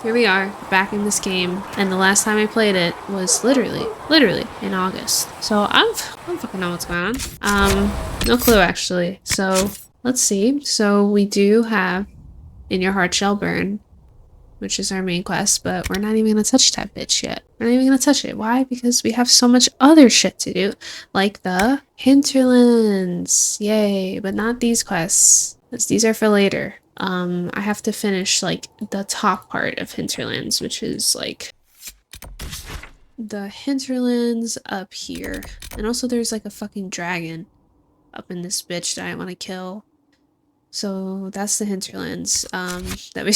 here we are back in this game, and the last time I played it was literally in August. So I don't fucking know what's going on. No clue actually. So let's see. So we do have In Your Heart Shall Burn, which is our main quest, but we're not even gonna touch that bitch yet. We're not even gonna touch it. Why? Because we have so much other shit to do, like the hinterlands. Yay, but not these quests, because these are for later. I have to finish like the top part of hinterlands, which is like the hinterlands up here. And also there's like a fucking dragon up in this bitch that I want to kill. So that's the hinterlands that we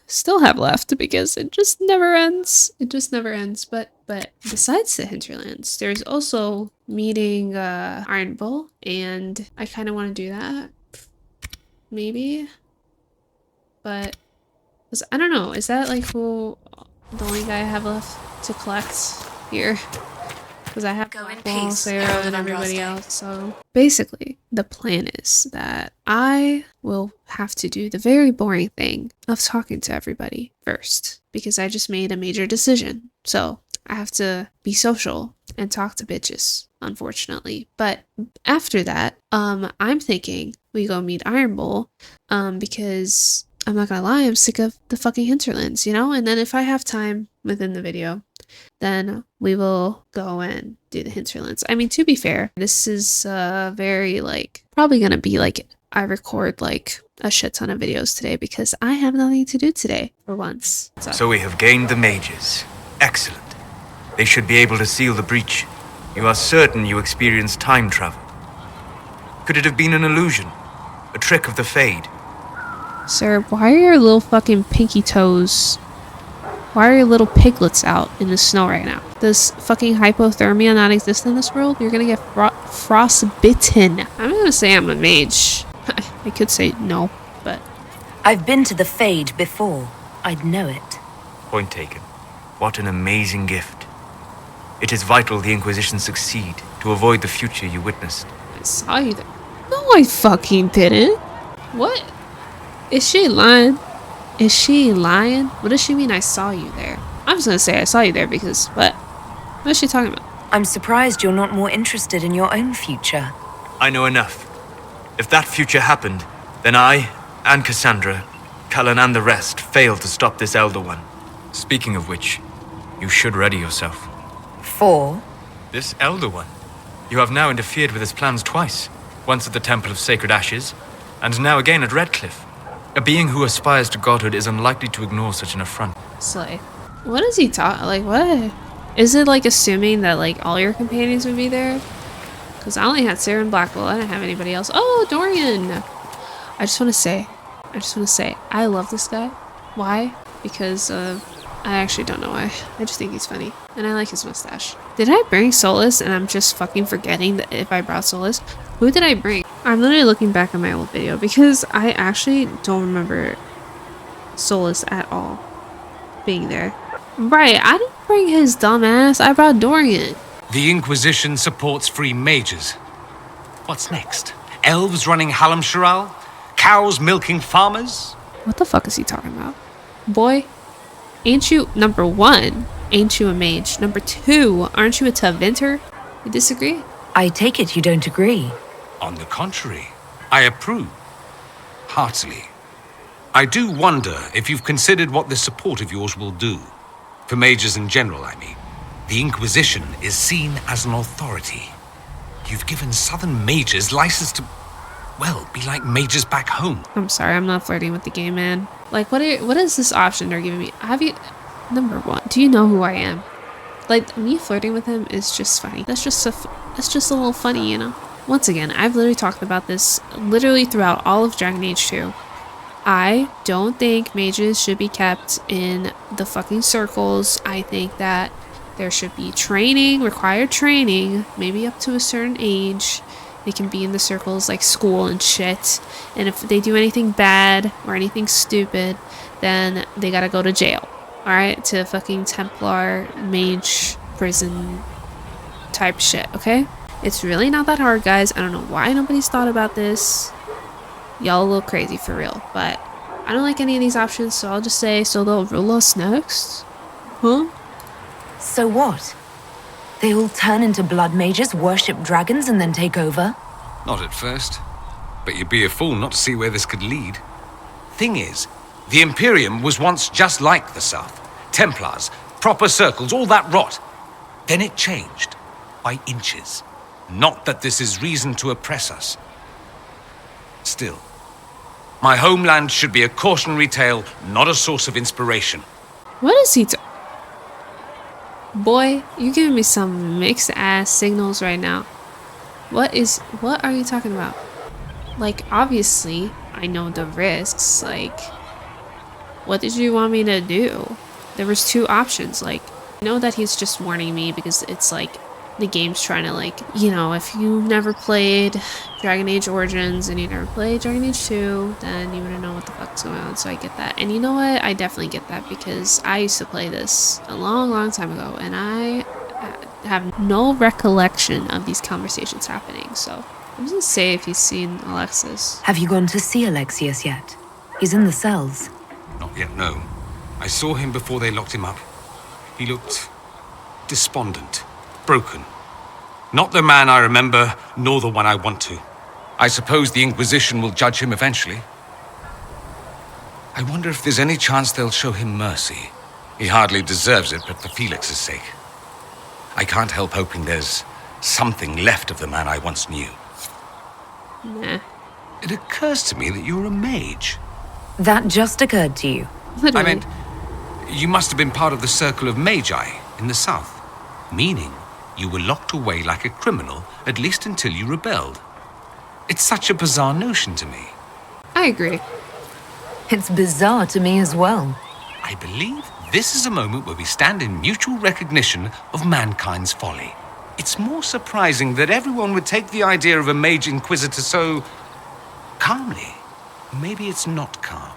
still have left, because it just never ends. It just never ends. But besides the hinterlands, there's also meeting Iron Bull, and I kind of want to do that, maybe. But I don't know. Is that like the only guy I have left to collect here? Because I have Sera and everybody else. So basically, the plan is that I will have to do the very boring thing of talking to everybody first, because I just made a major decision. So I have to be social and talk to bitches, unfortunately. But after that, I'm thinking we go meet Iron Bull, because I'm not gonna lie, I'm sick of the fucking hinterlands, you know? And then if I have time within the video, then we will go and do the hinterlands. I mean, to be fair, this is very like probably gonna be like I record like a shit ton of videos today, because I have nothing to do today for once. So we have gained the mages. Excellent. They should be able to seal the breach. You are certain you experienced time travel? Could it have been an illusion? A trick of the Fade? Sir, why are your little fucking pinky toes? Why are your little piglets out in the snow right now? Does fucking hypothermia not exist in this world? You're gonna get frostbitten. I'm gonna say I'm a mage. I could say no, but... I've been to the Fade before. I'd know it. Point taken. What an amazing gift. It is vital the Inquisition succeed to avoid the future you witnessed. I saw you there. No, I fucking didn't. What? Is she lying? Is she lying? What does she mean I saw you there? I'm just gonna say I saw you there because what? What is she talking about? I'm surprised you're not more interested in your own future. I know enough. If that future happened, then I, and Cassandra, Cullen and the rest failed to stop this Elder One. Speaking of which, you should ready yourself. For? This Elder One. You have now interfered with his plans twice. Once at the Temple of Sacred Ashes, and now again at Redcliffe. A being who aspires to godhood is unlikely to ignore such an affront. Slay. What is he talking? Like, what? Is it like assuming that like all your companions would be there? Because I only had Sera and Blackwell. I didn't have anybody else. Oh, Dorian! I just want to say, I love this guy. Why? Because I actually don't know why. I just think he's funny. And I like his mustache. Did I bring Solus and I'm just fucking forgetting that if I brought Solus? Who did I bring? I'm literally looking back on my old video because I actually don't remember Solus at all being there. Right, I didn't bring his dumb ass. I brought Dorian. The Inquisition supports free mages. What's next? Elves running Hallam-Sharal? Cows milking farmers? What the fuck is he talking about? Boy, ain't you, number one, ain't you a mage? Number two, aren't you a Taventer? You disagree? I take it you don't agree. On the contrary, I approve. Heartily. I do wonder if you've considered what this support of yours will do. For mages in general, I mean. The Inquisition is seen as an authority. You've given southern mages license to, well, be like mages back home. I'm sorry, I'm not flirting with the game, man. Like, what is this option they're giving me? Have you... Number one, do you know who I am? Like, me flirting with him is just funny. That's just a little funny, you know? Once again, I've literally talked about this literally throughout all of Dragon Age 2. I don't think mages should be kept in the fucking circles. I think that there should be training, required training, maybe up to a certain age. They can be in the circles like school and shit. And if they do anything bad or anything stupid, then they gotta go to jail. Alright? To fucking Templar, mage, prison type shit, okay? It's really not that hard, guys. I don't know why nobody's thought about this. Y'all a little crazy for real, but I don't like any of these options, so I'll just say, so they'll rule us next? Huh? So what? They all turn into blood mages, worship dragons, and then take over? Not at first. But you'd be a fool not to see where this could lead. Thing is, the Imperium was once just like the South. Templars, proper circles, all that rot. Then it changed. By inches. Not that this is reason to oppress us. Still, my homeland should be a cautionary tale, not a source of inspiration. What is he Boy, you giving me some mixed ass signals right now. What are you talking about? Like, obviously, I know the risks. Like, what did you want me to do? There was two options. Like, I know that he's just warning me because it's like the game's trying to, like, you know, if you've never played Dragon Age Origins and you never played Dragon Age 2, then you wouldn't know what the fuck's going on. So I get that. And you know what? I definitely get that because I used to play this a long, long time ago and I have no recollection of these conversations happening. So I'm just gonna say if he's seen Alexis. Have you gone to see Alexius yet? He's in the cells. Not yet, no. I saw him before they locked him up. He looked despondent, broken. Not the man I remember, nor the one I want to. I suppose the Inquisition will judge him eventually. I wonder if there's any chance they'll show him mercy. He hardly deserves it, but for Felix's sake. I can't help hoping there's something left of the man I once knew. Nah. It occurs to me that you're a mage. That just occurred to you. Literally. I meant, you must have been part of the circle of magi in the south. Meaning, you were locked away like a criminal, at least until you rebelled. It's such a bizarre notion to me. I agree. It's bizarre to me as well. I believe this is a moment where we stand in mutual recognition of mankind's folly. It's more surprising that everyone would take the idea of a mage inquisitor so calmly. Maybe it's not calm.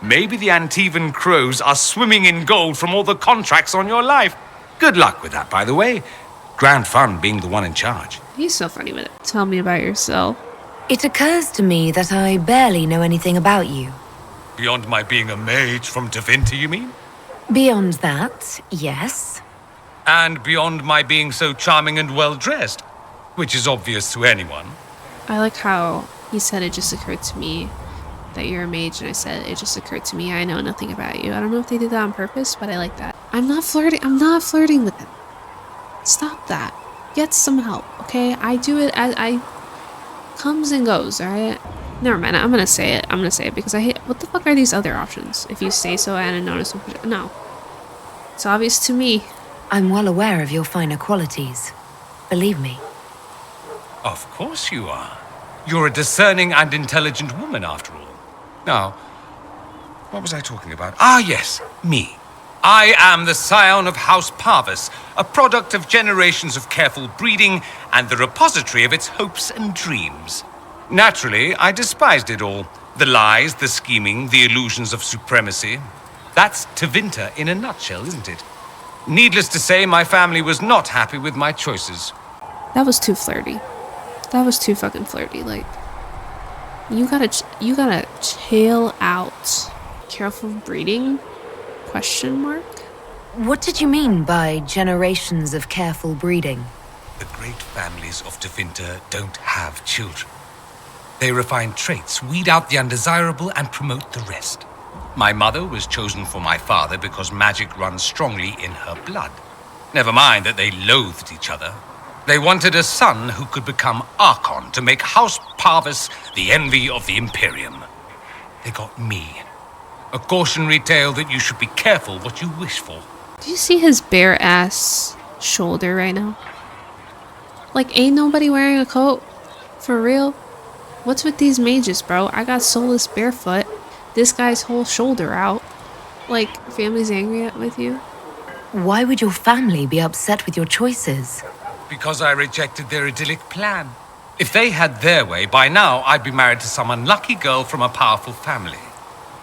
Maybe the Antivan crows are swimming in gold from all the contracts on your life. Good luck with that, by the way. Grand fun being the one in charge. He's so funny with it. Tell me about yourself. It occurs to me that I barely know anything about you. Beyond my being a mage from Tevinter, you mean? Beyond that, yes. And beyond my being so charming and well-dressed, which is obvious to anyone. I like how he said it just occurred to me that you're a mage, and I said it just occurred to me I know nothing about you. I don't know if they did that on purpose, but I like that. I'm not flirting with him. Stop that. Get some help, okay? I do it as I comes and goes, alright? Never mind, I'm gonna say it because I hate. What the fuck are these other options? If you say so and a notice, no. It's obvious to me. I'm well aware of your finer qualities. Believe me. Of course you are. You're a discerning and intelligent woman, after all. Now, what was I talking about? Ah, yes, me. I am the scion of House Parvis, a product of generations of careful breeding and the repository of its hopes and dreams. Naturally, I despised it all. The lies, the scheming, the illusions of supremacy. That's Tevinter in a nutshell, isn't it? Needless to say, my family was not happy with my choices. That was too flirty. That was too fucking flirty. Like, you gotta chill out. Careful breeding? Question mark? What did you mean by generations of careful breeding? The great families of Tevinter don't have children. They refine traits, weed out the undesirable, and promote the rest. My mother was chosen for my father because magic runs strongly in her blood. Never mind that they loathed each other. They wanted a son who could become Archon to make House Parvis the envy of the Imperium. They got me. A cautionary tale that you should be careful what you wish for. Do you see his bare ass shoulder right now? Like, ain't nobody wearing a coat? For real? What's with these mages, bro? I got soulless barefoot. This guy's whole shoulder out. Like, family's angry with you? Why would your family be upset with your choices? Because I rejected their idyllic plan. If they had their way, by now I'd be married to some unlucky girl from a powerful family.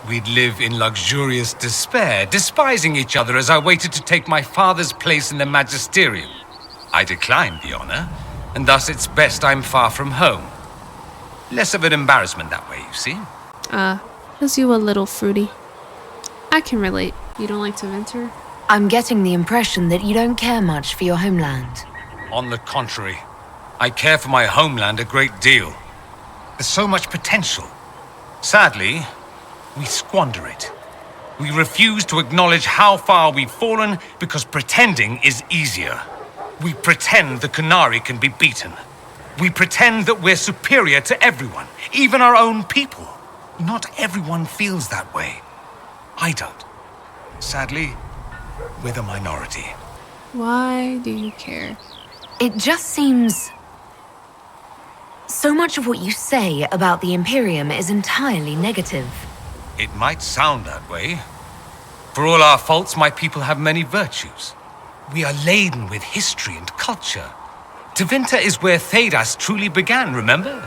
We'd live in luxurious despair, despising each other as I waited to take my father's place in the magisterium. I declined the honor, and thus it's best I'm far from home. Less of an embarrassment that way, you see. 'Cause you a little fruity. I can relate. You don't like to enter? I'm getting the impression that you don't care much for your homeland. On the contrary, I care for my homeland a great deal. There's so much potential. Sadly, we squander it. We refuse to acknowledge how far we've fallen because pretending is easier. We pretend the Qunari can be beaten. We pretend that we're superior to everyone, even our own people. Not everyone feels that way. I don't. Sadly, we're the minority. Why do you care? It just seems... So much of what you say about the Imperium is entirely negative. It might sound that way. For all our faults, my people have many virtues. We are laden with history and culture. Tevinter is where Thedas truly began, remember?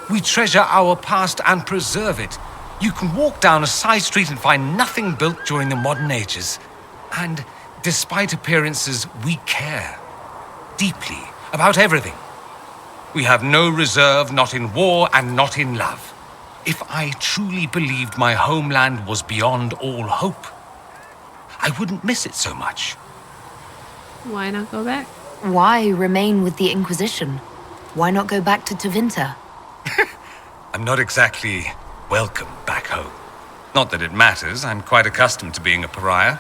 We treasure our past and preserve it. You can walk down a side street and find nothing built during the modern ages. And despite appearances, we care. Deeply, about everything. We have no reserve, not in war and not in love. If I truly believed my homeland was beyond all hope, I wouldn't miss it so much. Why not go back? Why remain with the Inquisition? Why not go back to Tevinter? I'm not exactly welcome back home. Not that it matters, I'm quite accustomed to being a pariah.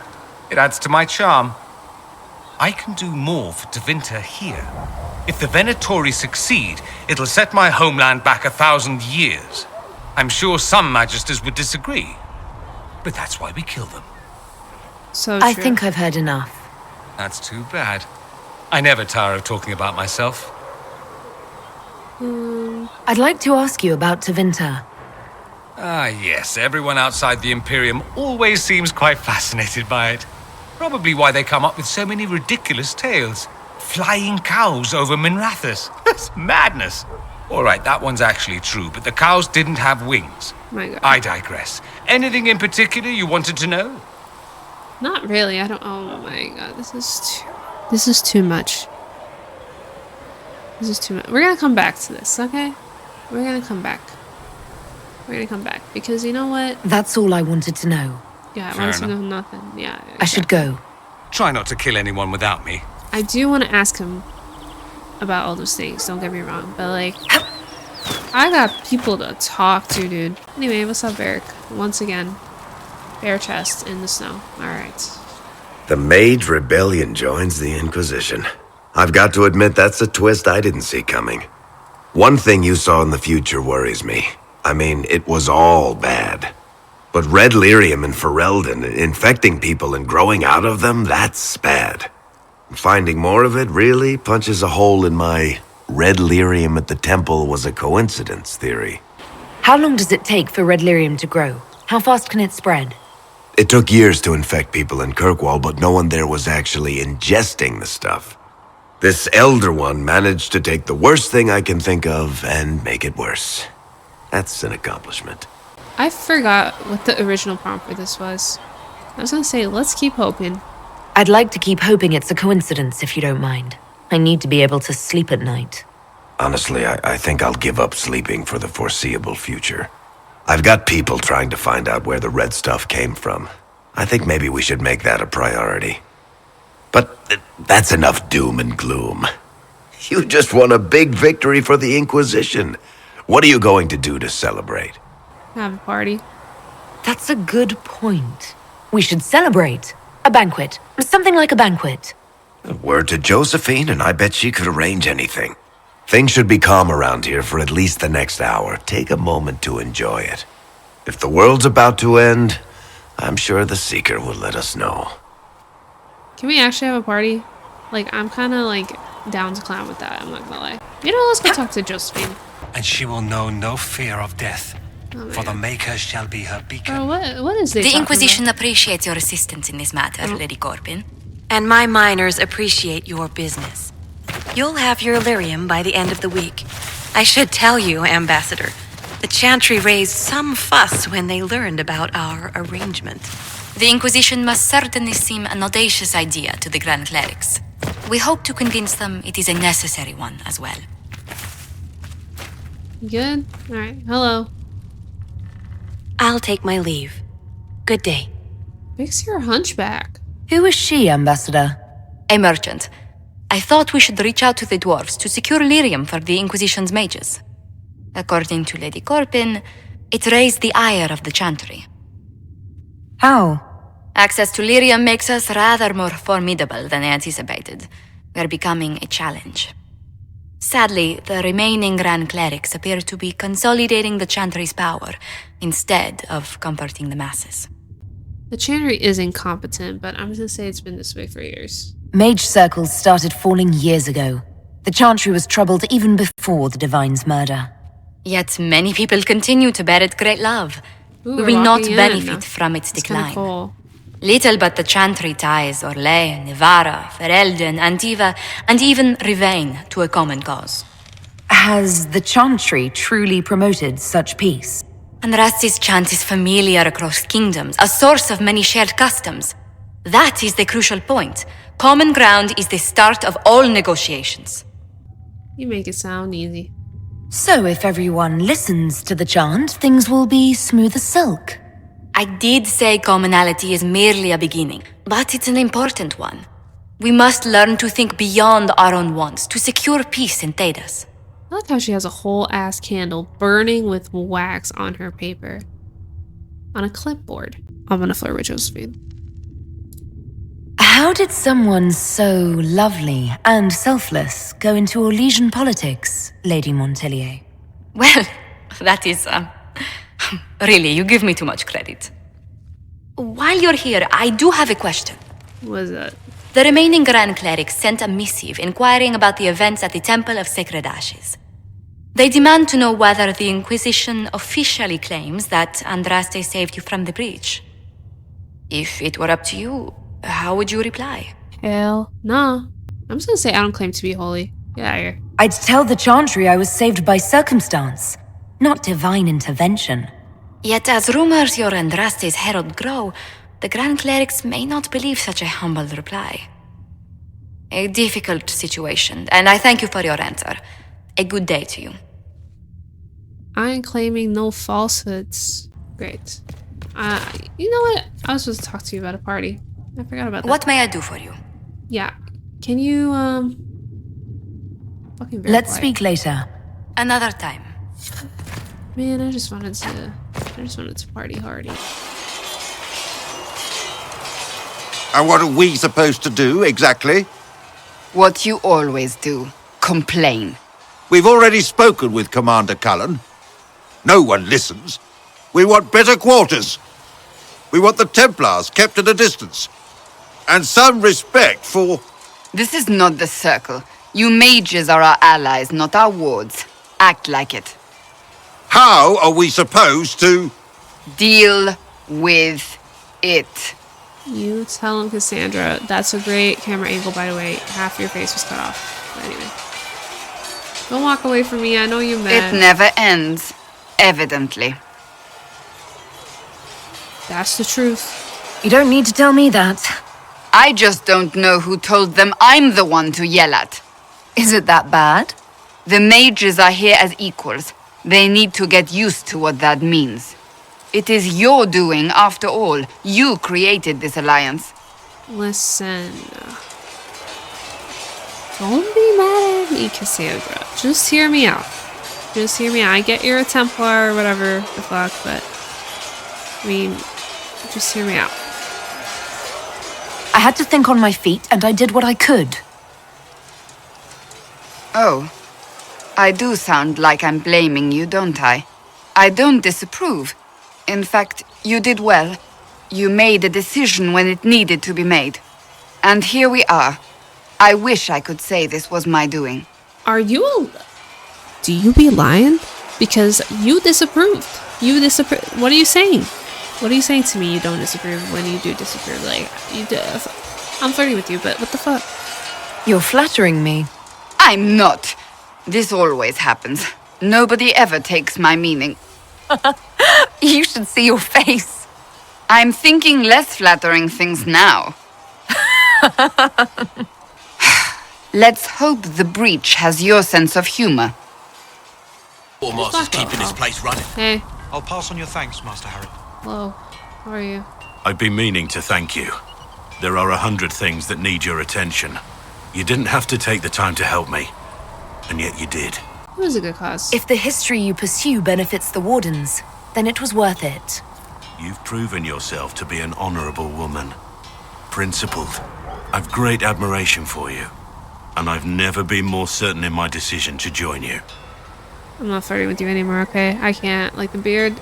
It adds to my charm. I can do more for Tevinter here. If the Venatori succeed, it'll set my homeland back 1,000 years. I'm sure some magisters would disagree, but that's why we kill them. So I true. think I've heard enough. That's too bad. I never tire of talking about myself. I'd like to ask you about Tevinter. Ah, yes, everyone outside the Imperium always seems quite fascinated by it. Probably why they come up with so many ridiculous tales. Flying cows over Minrathous. That's madness. All right, that one's actually true, but the cows didn't have wings. My God. I digress. Anything in particular you wanted to know? Not really. I don't. Oh my God. This is too much. This is too much. We're gonna come back to this, okay? We're gonna come back. We're gonna come back because you know what? That's all I wanted to know. Yeah, I Fair want to know enough. nothing. Yeah. I should go. Try not to kill anyone without me. I do want to ask him about all those things. Don't get me wrong, but like, I got people to talk to, dude. Anyway, what's up, Berri? Once again, bare chest in the snow. All right. The Mage Rebellion joins the Inquisition. I've got to admit that's a twist I didn't see coming. One thing you saw in the future worries me. I mean, it was all bad. But red lyrium and Ferelden, infecting people and growing out of them, that's bad. Finding more of it really punches a hole in my red lyrium at the temple was a coincidence theory. How long does it take for red lyrium to grow? How fast can it spread? It took years to infect people in Kirkwall, but no one there was actually ingesting the stuff. This Elder One managed to take the worst thing I can think of and make it worse. That's an accomplishment. I forgot what the original prompt for this was. I was gonna say, let's keep hoping. I'd like to keep hoping it's a coincidence, if you don't mind. I need to be able to sleep at night. Honestly, I think I'll give up sleeping for the foreseeable future. I've got people trying to find out where the red stuff came from. I think maybe we should make that a priority. But that's enough doom and gloom. You just won a big victory for the Inquisition. What are you going to do to celebrate? Have a party. That's a good point. We should celebrate. A banquet. Something like a banquet. Word to Josephine, and I bet she could arrange anything. Things should be calm around here for at least the next hour. Take a moment to enjoy it. If the world's about to end, I'm sure the Seeker will let us know. Can we actually have a party? Like, I'm kind of like down to clown with that. I'm not gonna lie. You know, let's go talk to Josephine. And she will know no fear of death, Oh, for the man. Maker shall be her beacon. Bro, what is this? The Inquisition appreciates your assistance in this matter, Lady Corbin. And my miners appreciate your business. You'll have your lyrium by the end of the week. I should tell you, Ambassador, the Chantry raised some fuss when they learned about our arrangement. The Inquisition must certainly seem an audacious idea to the Grand Clerics. We hope to convince them it is a necessary one as well. You good? Alright, hello. I'll take my leave. Good day. Fix your hunchback. Who is she, Ambassador? A merchant. I thought we should reach out to the dwarves to secure lyrium for the Inquisition's mages. According to Lady Corpin, it raised the ire of the Chantry. How? Access to lyrium makes us rather more formidable than anticipated. We're becoming a challenge. Sadly, the remaining Grand Clerics appear to be consolidating the Chantry's power instead of comforting the masses. The Chantry is incompetent, but I'm gonna say it's been this way for years. Mage circles started falling years ago. The Chantry was troubled even before the Divine's murder. Yet many people continue to bear it great love. Ooh, We we're will not walking in. benefit from its It's kinda decline. cool. Little but the Chantry ties Orlais, Nevara, Ferelden, Antiva, and even Rivain to a common cause. Has the Chantry truly promoted such peace? Andrasti's chant is familiar across kingdoms, a source of many shared customs. That is the crucial point. Common ground is the start of all negotiations. You make it sound easy. So if everyone listens to the chant, things will be smooth as silk. I did say commonality is merely a beginning, but it's an important one. We must learn to think beyond our own wants to secure peace in Thedas. I like how she has a whole ass candle burning with wax on her paper. On a clipboard. I'm gonna flirt with Josephine. How did someone so lovely and selfless go into Orlesian politics, Lady Montelier? Well, that is, really, you give me too much credit. While you're here, I do have a question. What is that? The remaining Grand Clerics sent a missive inquiring about the events at the Temple of Sacred Ashes. They demand to know whether the Inquisition officially claims that Andraste saved you from the breach. If it were up to you, how would you reply? Hell nah. I'm just gonna say I don't claim to be holy. Get out of here. I'd tell the Chantry I was saved by circumstance, not divine intervention. Yet as rumors your Andraste's herald grow, the Grand Clerics may not believe such a humble reply. A difficult situation, and I thank you for your answer. A good day to you. I ain't claiming no falsehoods. Great. You know what? I was supposed to talk to you about a party. I forgot about that. What may I do for you? Yeah. Can you, fucking very Let's quiet. speak later. Another time. Man, I just wanted to party hardy. And what are we supposed to do, exactly? What you always do. Complain. We've already spoken with Commander Cullen. No one listens. We want better quarters. We want the Templars kept at a distance. And some respect for... This is not the Circle. You mages are our allies, not our wards. Act like it. How are we supposed to... Deal with it. You tell him, Cassandra. That's a great camera angle, by the way. Half your face was cut off. But anyway. Don't walk away from me. I know you're mad. It never ends. Evidently. That's the truth. You don't need to tell me that. I just don't know who told them I'm the one to yell at. Is it that bad? The mages are here as equals. They need to get used to what that means. It is your doing, after all. You created this alliance. Listen. Don't be mad at me, Cassandra. Just hear me out. Just hear me out. I get you're a Templar or whatever the fuck, but... I mean, just hear me out. I had to think on my feet, and I did what I could. Oh. I do sound like I'm blaming you, don't I? I don't disapprove. In fact, you did well. You made a decision when it needed to be made. And here we are. I wish I could say this was my doing. Are you a... Do you be lying? Because you disapproved. You disapprove. What are you saying? What are you saying to me you don't disapprove when you do disapprove? Like, you do... I'm flirting with you, but what the fuck? You're flattering me. I'm not. This always happens. Nobody ever takes my meaning. You should see your face. I'm thinking less flattering things now. Let's hope the breach has your sense of humor. Master's keeping this place running. Hey. I'll pass on your thanks, Master Harry. Hello. How are you? I've been meaning to thank you. There are 100 things that need your attention. You didn't have to take the time to help me, and yet you did. It was a good cause. If the history you pursue benefits the Wardens, then it was worth it. You've proven yourself to be an honorable woman. Principled. I've great admiration for you, and I've never been more certain in my decision to join you. I'm not flirting with you anymore, okay? I can't. Like, the beard,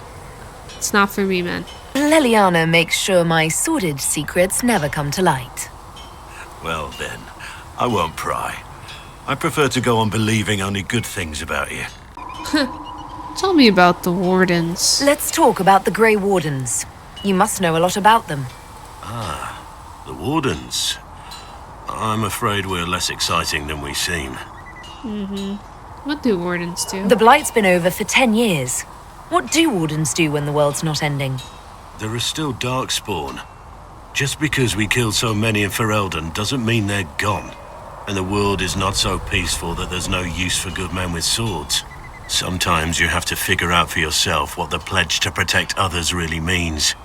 it's not for me, man. Leliana makes sure my sordid secrets never come to light. Well then, I won't pry. I prefer to go on believing only good things about you. Tell me about the Wardens. Let's talk about the Grey Wardens. You must know a lot about them. The Wardens. I'm afraid we're less exciting than we seem. What do Wardens do? The Blight's been over for 10 years. What do Wardens do when the world's not ending? There is still Darkspawn. Just because we killed so many in Ferelden doesn't mean they're gone. And the world is not so peaceful that there's no use for good men with swords. Sometimes you have to figure out for yourself what the pledge to protect others really means.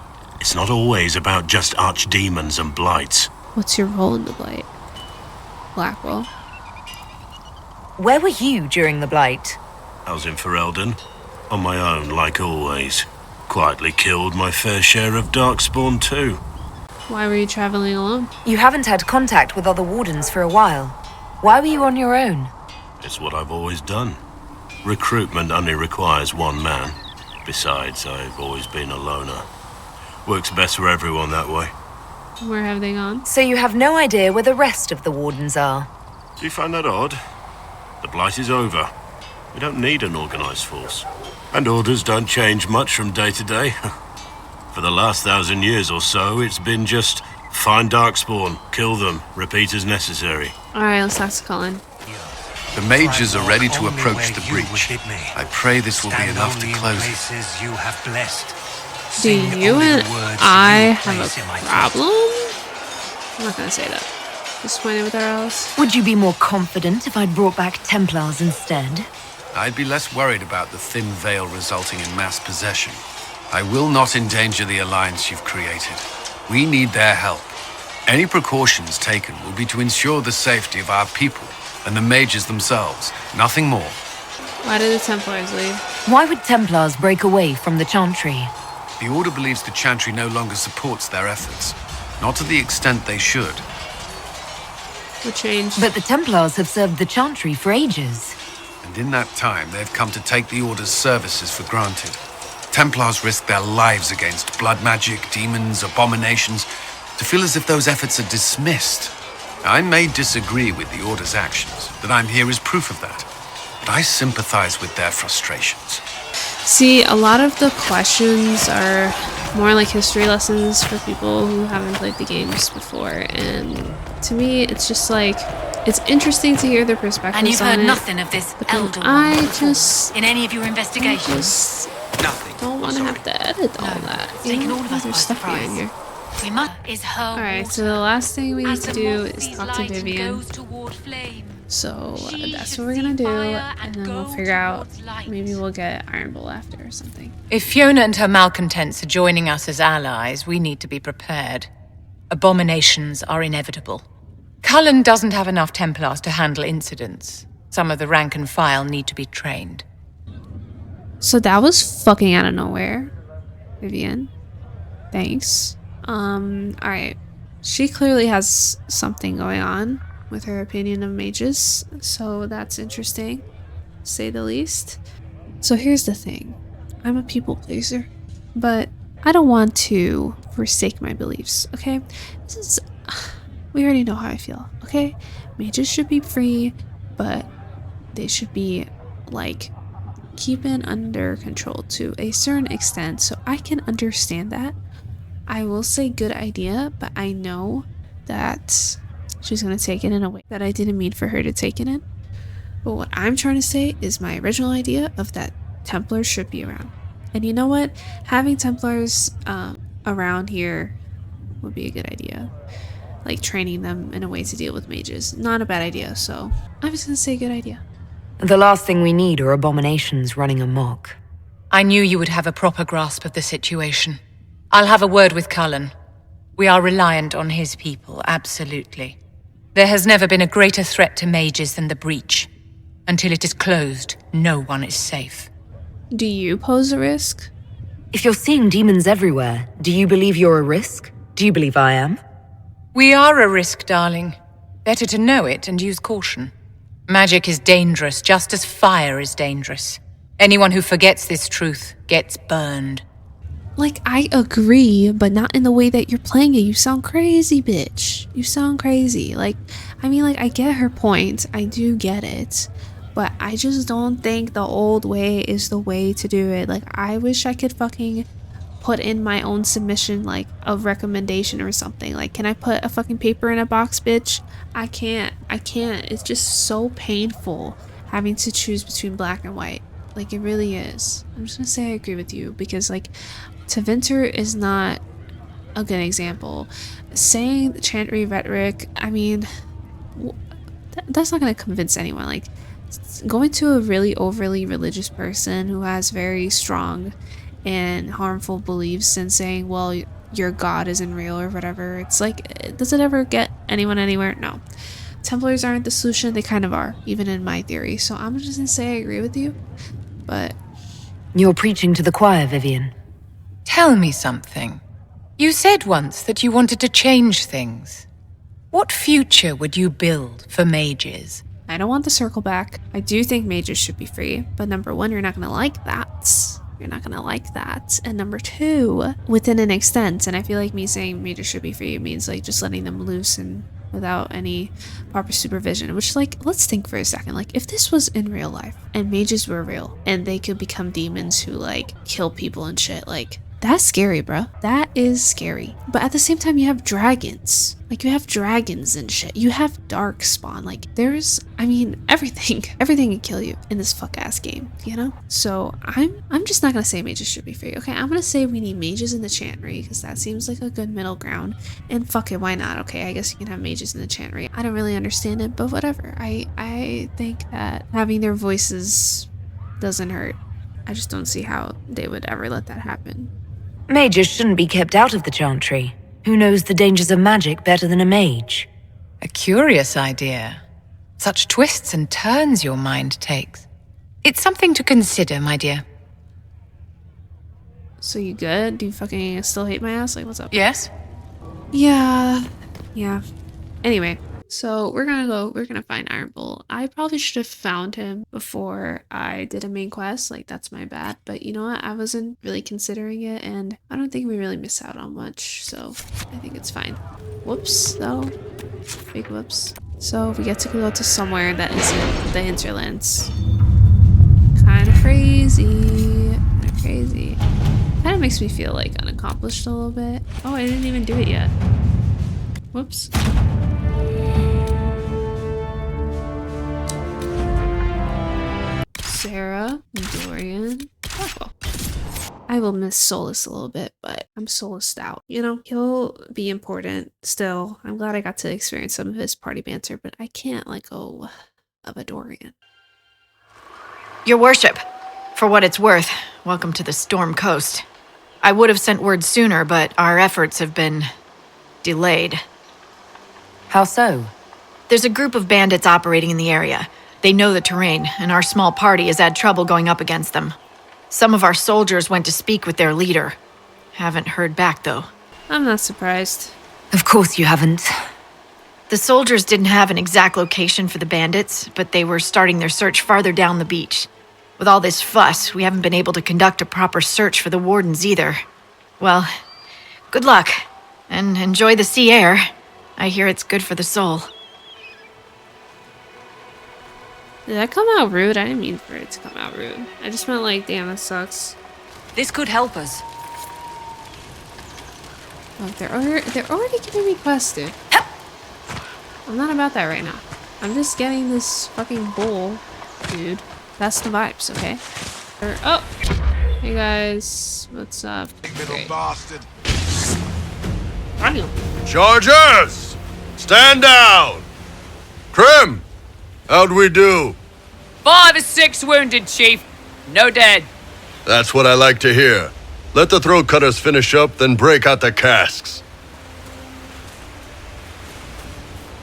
It's not always about just archdemons and blights. What's your role in the Blight? Blackwell. Where were you during the Blight? I was in Ferelden, on my own like always. Quietly killed my fair share of Darkspawn too. Why were you traveling alone? You haven't had contact with other Wardens for a while. Why were you on your own? It's what I've always done. Recruitment only requires one man. Besides, I've always been a loner. Works best for everyone that way. Where have they gone? So you have no idea where the rest of the Wardens are? Do you find that odd? The Blight is over. We don't need an organized force. And orders don't change much from day to day. For the last 1,000 years or so, it's been just find Darkspawn, kill them, repeat as necessary. Alright, let's talk to Cullen. The mages are ready to approach the breach. I pray this will be enough to close it. You have blessed. Do you and I have a problem? I'm not gonna say that. Disappointed with our allies? Would you be more confident if I'd brought back Templars instead? I'd be less worried about the thin veil resulting in mass possession. I will not endanger the alliance you've created. We need their help. Any precautions taken will be to ensure the safety of our people and the mages themselves. Nothing more. Why did the Templars leave? Why would Templars break away from the Chantry? The Order believes the Chantry no longer supports their efforts. Not to the extent they should. What changed? But the Templars have served the Chantry for ages. And in that time, they've come to take the Order's services for granted. Templars risk their lives against blood magic, demons, abominations, to feel as if those efforts are dismissed. I may disagree with the Order's actions, that I'm here is proof of that. But I sympathize with their frustrations. See, a lot of the questions are more like history lessons for people who haven't played the games before, and to me, it's just like, it's interesting to hear their perspectives. And you've on heard it, nothing of this but then elder I one before, just in any of your investigations? Nothing. don't want to have to edit all that. It's taken all of us There's by stuff behind surprise. here. We must is her. Alright, so the last thing we need to do is talk to Vivian. So that's what we're gonna do, and then we'll figure out, maybe we'll get Iron Bull after or something. If Fiona and her malcontents are joining us as allies, we need to be prepared. Abominations are inevitable. Cullen doesn't have enough Templars to handle incidents. Some of the rank and file need to be trained. So that was fucking out of nowhere, Vivian. Thanks. Alright. She clearly has something going on with her opinion of mages, so that's interesting, to say the least. So here's the thing. I'm a people pleaser, but I don't want to forsake my beliefs, okay? We already know how I feel, okay? Mages should be free, but they should be, like, keeping under control to a certain extent, so I can understand that. I will say good idea, but I know that she's going to take it in a way that I didn't mean for her to take it in. But what I'm trying to say is my original idea of that Templars should be around. And you know what? Having Templars around here would be a good idea. Like training them in a way to deal with mages. Not a bad idea, so I'm just going to say good idea. The last thing we need are abominations running amok. I knew you would have a proper grasp of the situation. I'll have a word with Cullen. We are reliant on his people, absolutely. There has never been a greater threat to mages than the breach. Until it is closed, no one is safe. Do you pose a risk? If you're seeing demons everywhere, do you believe you're a risk? Do you believe I am? We are a risk, darling. Better to know it and use caution. Magic is dangerous, just as fire is dangerous. Anyone who forgets this truth gets burned. Like, I agree, but not in the way that you're playing it. You sound crazy, bitch. You sound crazy. Like, I mean, like, I get her point. I do get it. But I just don't think the old way is the way to do it. Like, I wish I could fucking put in my own submission, like, a recommendation or something. Like, can I put a fucking paper in a box, bitch? I can't. It's just so painful having to choose between black and white. Like, it really is. I'm just gonna say I agree with you, because, like, Tevinter is not a good example. Saying the chantry rhetoric, I mean, that's not gonna convince anyone. Like, going to a really overly religious person who has very strong and harmful beliefs and saying, well, your God isn't real or whatever, it's like, does it ever get anyone anywhere? No. Templars aren't the solution. They kind of are, even in my theory. So I'm just gonna say I agree with you, but... You're preaching to the choir, Vivian. Tell me something. You said once that you wanted to change things. What future would you build for mages? I don't want the circle back. I do think mages should be free, but number one, you're not gonna like that. You're not gonna like that. And number two, within an extent, and I feel like me saying mages should be free means like just letting them loose and without any proper supervision, which, like, let's think for a second. Like, if this was in real life and mages were real and they could become demons who like kill people and shit, like, that's scary, bro. That is scary. But at the same time, you have dragons. Like, you have dragons and shit. You have darkspawn. Like, there's, I mean, everything can kill you in this fuck ass game, you know? So I'm just not gonna say mages should be free. Okay, I'm gonna say we need mages in the chantry, because that seems like a good middle ground. And fuck it, why not? Okay, I guess you can have mages in the chantry. I don't really understand it, but whatever. I think that having their voices doesn't hurt. I just don't see how they would ever let that happen. Mages shouldn't be kept out of the chantry. Who knows the dangers of magic better than a mage? A curious idea. Such twists and turns your mind takes. It's something to consider, my dear. So you good? Do you fucking still hate my ass? Like, what's up? Yes? Yeah. Anyway, so we're gonna find Iron Bull. I probably should have found him before I did a main quest. Like, that's my bad. But you know what? I wasn't really considering it, and I don't think we really miss out on much. So I think it's fine. Whoops, though. Big whoops. So we get to go to somewhere that isn't the hinterlands. Kind of crazy. Kind of makes me feel like unaccomplished a little bit. Oh, I didn't even do it yet. Whoops. Sera, Dorian. Oh. I will miss Solus a little bit, but I'm Solus out. You know, he'll be important still. I'm glad I got to experience some of his party banter, but I can't let go of a Dorian. Your worship, for what it's worth, welcome to the Storm Coast. I would have sent word sooner, but our efforts have been delayed. How so? There's a group of bandits operating in the area. They know the terrain, and our small party has had trouble going up against them. Some of our soldiers went to speak with their leader. Haven't heard back, though. I'm not surprised. Of course you haven't. The soldiers didn't have an exact location for the bandits, but they were starting their search farther down the beach. With all this fuss, we haven't been able to conduct a proper search for the wardens either. Well, good luck, and enjoy the sea air. I hear it's good for the soul. Did that come out rude? I didn't mean for it to come out rude. I just meant like, damn, that sucks. This could help us. Look, they're already giving me quests, dude. I'm not about that right now. I'm just getting this fucking bowl, dude. That's the vibes, okay? Oh! Hey guys, what's up? Little bastard. Daniel. Chargers! Stand down! Krim! How'd we do? 5 or 6 wounded, Chief. No dead. That's what I like to hear. Let the throat cutters finish up, then break out the casks.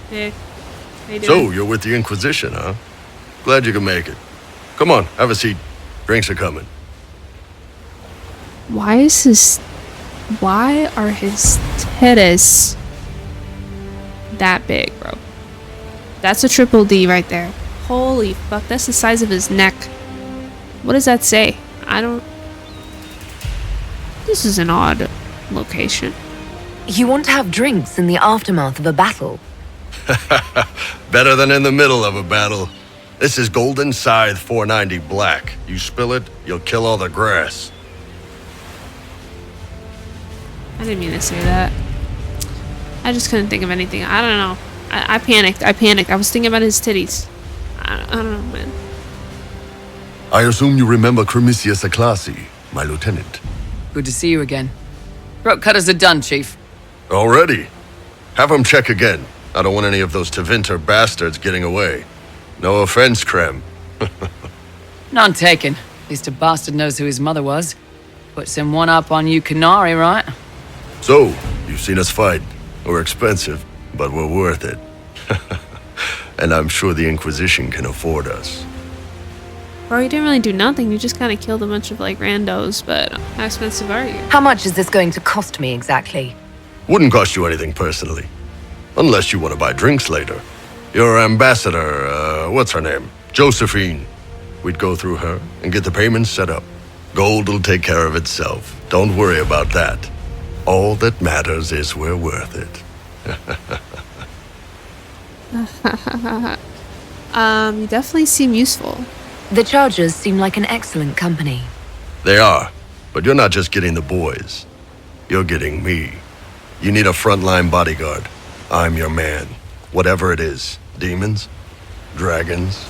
Hey, how you doing? So, you're with the Inquisition, huh? Glad you can make it. Come on, have a seat. Drinks are coming. Why are his titties that big, bro? That's a triple D right there. Holy fuck, that's the size of his neck. What does that say? This is an odd location. You want to have drinks in the aftermath of a battle? Better than in the middle of a battle. This is Golden Scythe 490 Black. You spill it, you'll kill all the grass. I didn't mean to say that. I just couldn't think of anything. I don't know. I panicked. I was thinking about his titties. I don't know, man. I assume you remember Cremisius Aclassi, my lieutenant. Good to see you again. Throat cutters are done, Chief. Already? Have him check again. I don't want any of those Tevinter bastards getting away. No offense, Krem. None taken. At least a bastard knows who his mother was. Puts him one up on you Canary, right? So, you've seen us fight. We're expensive, but we're worth it. And I'm sure the Inquisition can afford us. Bro, you didn't really do nothing. You just kind of killed a bunch of, like, randos, but how expensive are you? How much is this going to cost me exactly? Wouldn't cost you anything personally. Unless you want to buy drinks later. Your ambassador, what's her name? Josephine. We'd go through her and get the payments set up. Gold will take care of itself. Don't worry about that. All that matters is we're worth it. You definitely seem useful. The Chargers seem like an excellent company. They are, but you're not just getting the boys. You're getting me. You need a frontline bodyguard. I'm your man. Whatever it is. Demons? Dragons?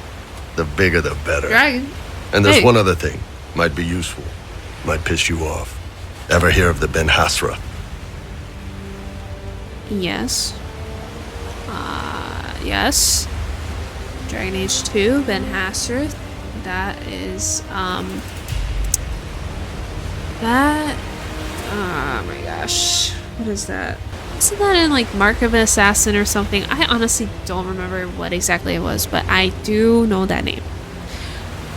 The bigger the better. Dragon? And there's Hey. one other thing. Might be useful. Might piss you off. Ever hear of the Ben Hasra? Yes. Yes. Dragon Age 2, Ben Hasserth. That is, that, oh my gosh. What is that? Isn't that in, like, Mark of an Assassin or something? I honestly don't remember what exactly it was, but I do know that name.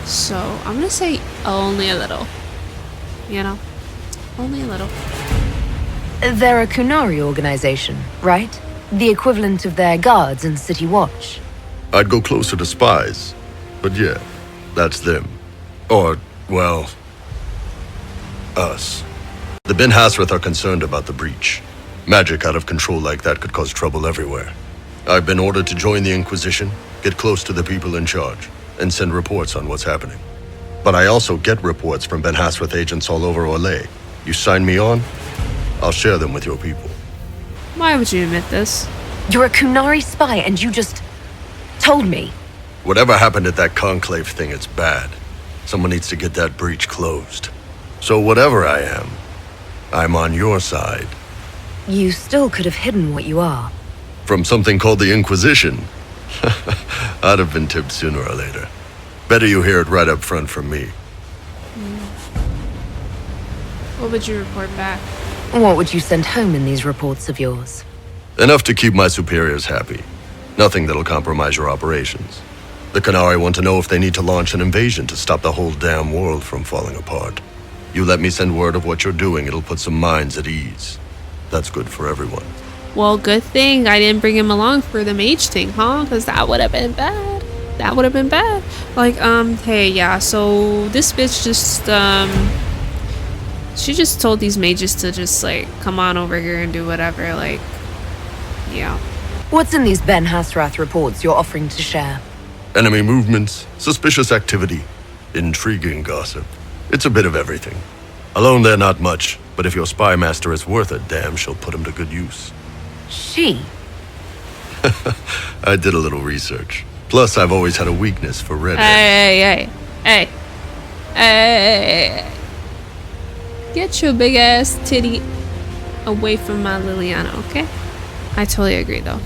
So, I'm gonna say only a little. You know? Only a little. They're a Kunari organization, right? The equivalent of their guards and City Watch. I'd go closer to spies. But yeah, that's them. Or, well, us. The Ben Hasrath are concerned about the breach. Magic out of control like that could cause trouble everywhere. I've been ordered to join the Inquisition, get close to the people in charge, and send reports on what's happening. But I also get reports from Ben Hasrath agents all over Orlais. You sign me on, I'll share them with your people. Why would you admit this? You're a Kunari spy and you just told me. Whatever happened at that conclave thing, it's bad. Someone needs to get that breach closed. So whatever I am, I'm on your side. You still could have hidden what you are. From something called the Inquisition. I'd have been tipped sooner or later. Better you hear it right up front from me. What would you report back? What would you send home in these reports of yours? Enough to keep my superiors happy. Nothing that'll compromise your operations. The Canari want to know if they need to launch an invasion to stop the whole damn world from falling apart. You let me send word of what you're doing, it'll put some minds at ease. That's good for everyone. Well, good thing I didn't bring him along for the mage thing, huh? Because that would have been bad. That would have been bad. Like, hey, yeah, so this bitch just, she just told these mages to just, like, come on over here and do whatever, like, yeah. What's in these Ben Hasrath reports you're offering to share? Enemy movements, suspicious activity, intriguing gossip. It's a bit of everything. Alone they're not much, but if your spy master is worth a damn, she'll put him to good use. She? I did a little research. Plus, I've always had a weakness for redheads. Hey. Get your big ass titty away from my Liliana, okay? I totally agree, though.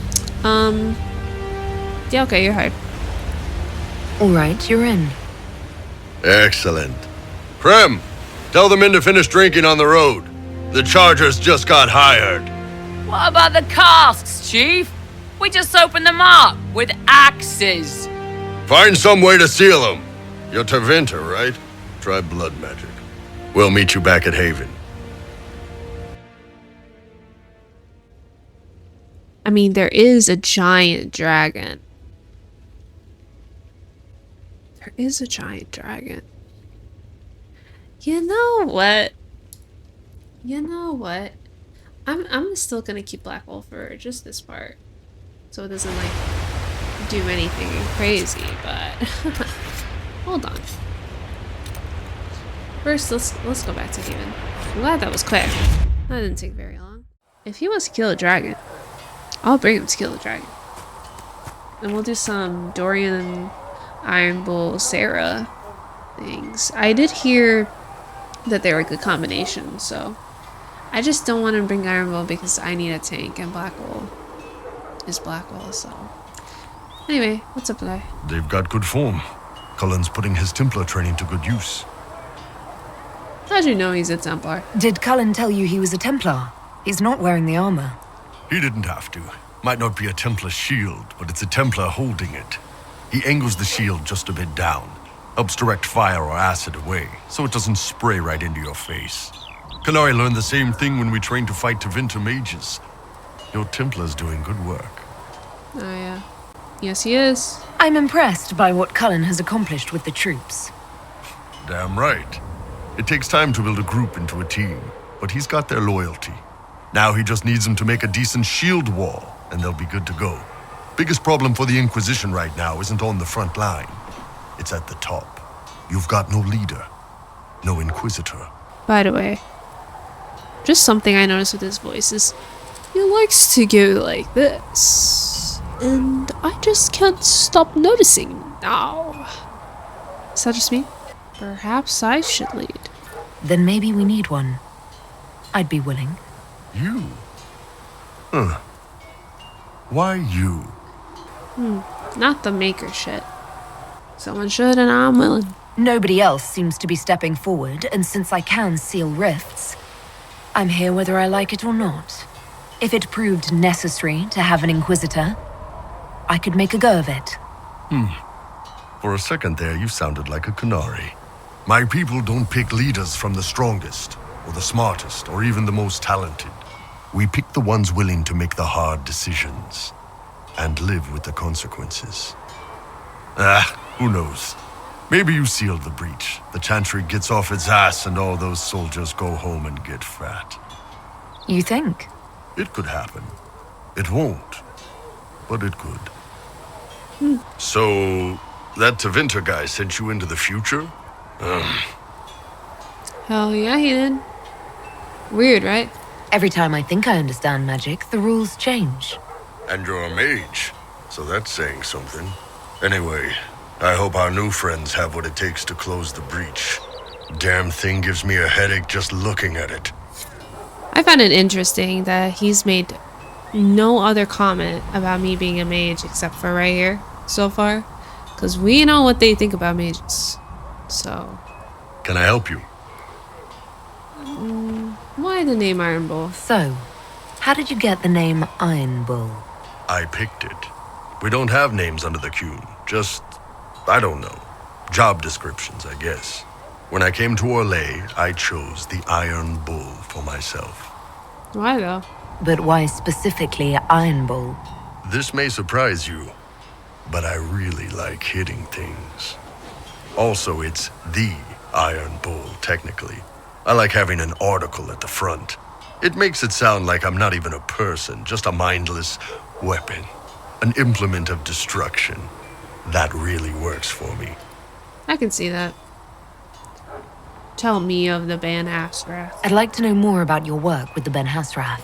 Yeah, okay, you're hired. All right, you're in. Excellent. Krem, Tell the men to finish drinking on the road. The Chargers just got hired. What about the casks, Chief? We just opened them up with axes. Find some way to seal them. You're Tevinter, right? Try blood magic. We'll meet you back at Haven. I mean, there is a giant dragon. There is a giant dragon. You know what? You know what? I'm still gonna keep Black Wolf for just this part, so it doesn't like do anything crazy. But hold on. First, let's go back to Haven. I'm glad that was quick. That didn't take very long. If he wants to kill a dragon, I'll bring him to kill the dragon, and we'll do some Dorian, Iron Bull, Sera things. I did hear that they were a good combination, so I just don't want to bring Iron Bull because I need a tank, and Blackwell is Blackwell, so. Anyway, what's up, guy? They've got good form. Cullen's putting his Templar training to good use. How'd you know he's a Templar? Did Cullen tell you he was a Templar? He's not wearing the armor. He didn't have to. Might not be a Templar shield, but it's a Templar holding it. He angles the shield just a bit down. Helps direct fire or acid away, so it doesn't spray right into your face. Kanari learned the same thing when we trained to fight Tevinter mages. Your Templar's doing good work. Oh yeah. Yes, he is. I'm impressed by what Cullen has accomplished with the troops. Damn right. It takes time to build a group into a team, but he's got their loyalty. Now he just needs them to make a decent shield wall, and they'll be good to go. Biggest problem for the Inquisition right now isn't on the front line. It's at the top. You've got no leader, no Inquisitor. By the way, just something I noticed with his voice is he likes to go like this, and I just can't stop noticing now. Is that just me? Perhaps I should lead. Then maybe we need one. I'd be willing. You? Huh. Why you? Not the maker shit. Someone should, and I'm willing. Nobody else seems to be stepping forward, and since I can seal rifts, I'm here whether I like it or not. If it proved necessary to have an Inquisitor, I could make a go of it. For a second there, you sounded like a Canary. My people don't pick leaders from the strongest, or the smartest, or even the most talented. We pick the ones willing to make the hard decisions, and live with the consequences. Who knows? Maybe you sealed the breach. The Chantry gets off its ass and all those soldiers go home and get fat. You think? It could happen. It won't, but it could. So, that Tevinter guy sent you into the future? Hell yeah, he did. Weird, right? Every time I think I understand magic, the rules change. And you're a mage, so that's saying something. Anyway, I hope our new friends have what it takes to close the breach. Damn thing gives me a headache just looking at it. I found it interesting that he's made no other comment about me being a mage except for right here so far. Because we know what they think about mages. So. Can I help you? Why the name Iron Bull? So, how did you get the name Iron Bull? I picked it. We don't have names under the Qun. Just, I don't know. Job descriptions, I guess. When I came to Orlais, I chose the Iron Bull for myself. Why though? But why specifically Iron Bull? This may surprise you, but I really like hitting things. Also, it's the Iron Bull, technically. I like having an article at the front. It makes it sound like I'm not even a person, just a mindless weapon. An implement of destruction. That really works for me. I can see that. Tell me of the Ben Hasrath. I'd like to know more about your work with the Ben Hasrath.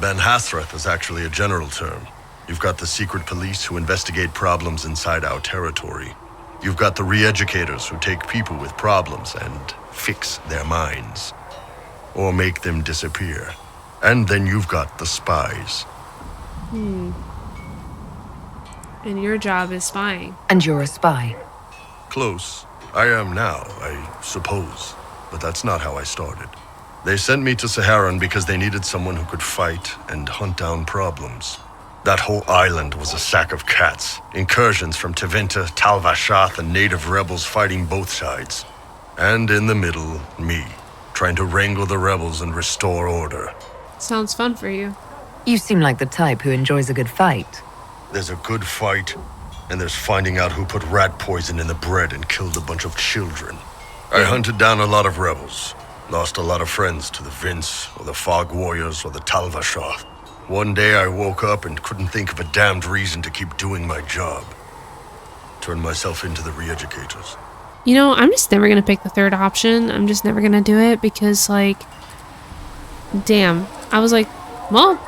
Ben Hasrath is actually a general term. You've got the secret police who investigate problems inside our territory. You've got the re-educators who take people with problems and fix their minds. Or make them disappear. And then you've got the spies. And your job is spying. And you're a spy. Close. I am now, I suppose. but that's not how I started. They sent me to Saharan because they needed someone who could fight and hunt down problems. That whole island was a sack of cats. Incursions from Tevinter, Tal-Vashath, and native rebels fighting both sides. And in the middle, me, trying to wrangle the rebels and restore order. Sounds fun for you. You seem like the type who enjoys a good fight. There's a good fight, and there's finding out who put rat poison in the bread and killed a bunch of children. I hunted down a lot of rebels. Lost a lot of friends to the Vince, or the Fog Warriors, or the Tal-Vashath. One day I woke up and couldn't think of a damned reason to keep doing my job. Turned myself into the re-educators. You know, I'm just never gonna pick the third option. I'm just never gonna do it because, like, damn. I was like, well,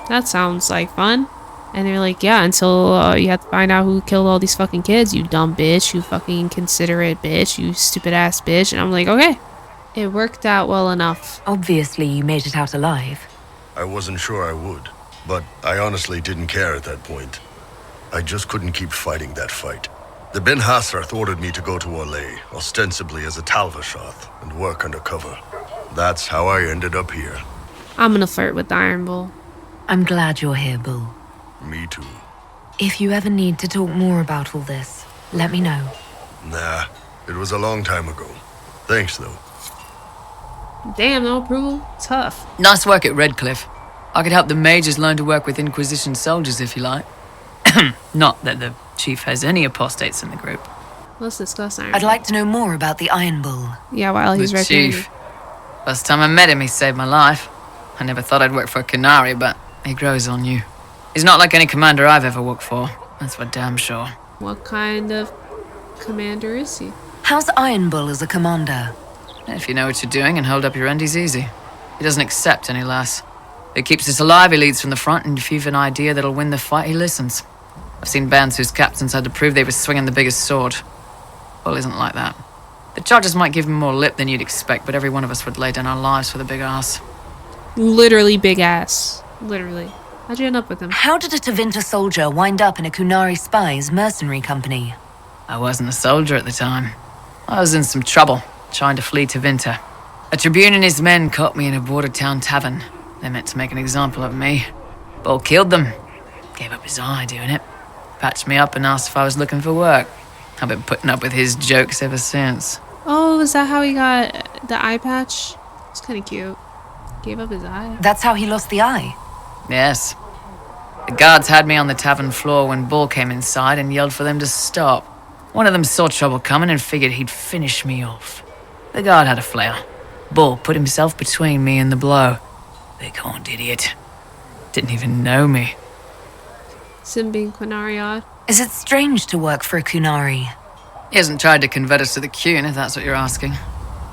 that sounds like fun. And they're like, yeah, until you have to find out who killed all these fucking kids, you dumb bitch, you fucking considerate bitch, you stupid ass bitch. And I'm like, okay. It worked out well enough. Obviously, you made it out alive. I wasn't sure I would, but I honestly didn't care at that point. I just couldn't keep fighting that fight. The Ben Hasrath ordered me to go to Orlais, ostensibly as a Tal-Vashath, and work undercover. That's how I ended up here. I'm gonna flirt with the Iron Bull. I'm glad you're here, Bull. Me too. If you ever need to talk more about all this, let me know. Nah, it was a long time ago. Thanks, though. Damn, no approval? Tough. Nice work at Redcliffe. I could help the mages learn to work with Inquisition soldiers if you like. Not that the chief has any apostates in the group. Let's discuss Iron I'd Bull. like to know more about the Iron Bull. Yeah, while he's The right there. chief. First time I met him, he saved my life. I never thought I'd work for a Canary, but he grows on you. He's not like any commander I've ever worked for. That's for damn sure. What kind of commander is he? How's Iron Bull as a commander? If you know what you're doing and hold up your end, he's easy. He doesn't accept any less. He keeps us alive, he leads from the front, and if you've an idea that'll win the fight, he listens. I've seen bands whose captains had to prove they were swinging the biggest sword. Bull isn't like that. The charges might give him more lip than you'd expect, but every one of us would lay down our lives for the big ass. Literally big ass. Literally. How'd you end up with him? How did a Tevinter soldier wind up in a Kunari spy's mercenary company? I wasn't a soldier at the time. I was in some trouble, trying to flee to Vinter. A Tribune and his men caught me in a border town tavern. They meant to make an example of me. Bull killed them. Gave up his eye doing it. Patched me up and asked if I was looking for work. I've been putting up with his jokes ever since. Oh, is that how he got the eye patch? It's kind of cute. Gave up his eye. That's how he lost the eye? Yes. The guards had me on the tavern floor when Bull came inside and yelled for them to stop. One of them saw trouble coming and figured he'd finish me off. The guard had a flare. Bull put himself between me and the blow. Big horned idiot. Didn't even know me. Sim being Quinariad. Is it strange to work for a Kunari? He hasn't tried to convert us to the Qun, if that's what you're asking.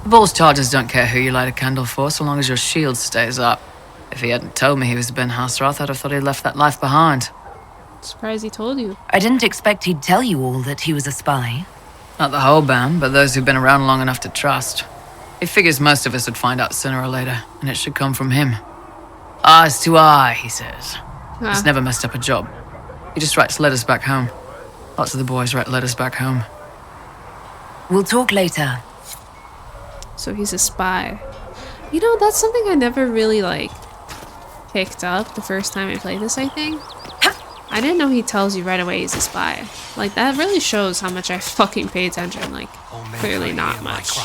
Bull's charges don't care who you light a candle for, so long as your shield stays up. If he hadn't told me he was Ben Hasrath, I'd have thought he'd left that life behind. Surprised he told you. I didn't expect he'd tell you all that he was a spy. Not the whole band, but those who've been around long enough to trust. He figures most of us would find out sooner or later, and it should come from him. Eyes to eye, he says. He's never messed up a job. He just writes letters back home. Lots of the boys write letters back home. We'll talk later. So he's a spy. You know, that's something I never really, like, picked up the first time I played this, I think. I didn't know he tells you right away he's a spy. Like, that really shows how much I fucking pay attention. Like, clearly not much.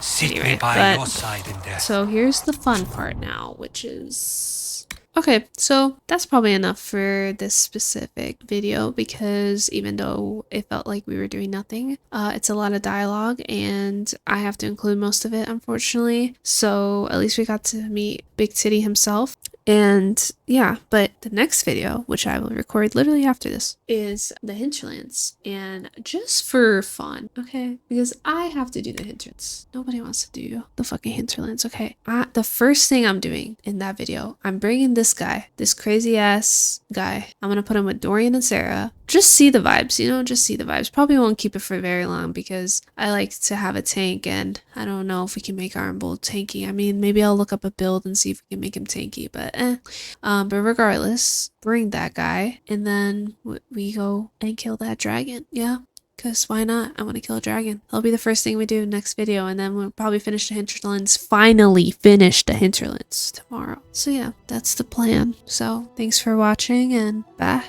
Sit Anyway, me by but- your side in death. So here's the fun part now, which is... Okay, so that's probably enough for this specific video because even though it felt like we were doing nothing, it's a lot of dialogue and I have to include most of it, unfortunately. So at least we got to meet Big Titty himself. And yeah, but the next video, which I will record literally after this, is the hinterlands. And just for fun, okay? Because I have to do the hinterlands. Nobody wants to do the fucking hinterlands, okay? The first thing I'm doing in that video, I'm bringing this guy, this crazy ass guy. I'm gonna put him with Dorian and Sera. Just see the vibes, you know, just see the vibes. Probably won't keep it for very long because I like to have a tank and I don't know if we can make Iron Bull tanky. I mean, maybe I'll look up a build and see if we can make him tanky, but but regardless, bring that guy and then we go and kill that dragon. Yeah, because why not? I want to kill a dragon. That'll be the first thing we do next video, and then we'll probably finish the hinterlands. Finally finish the hinterlands tomorrow. So yeah, that's the plan. So thanks for watching, and bye.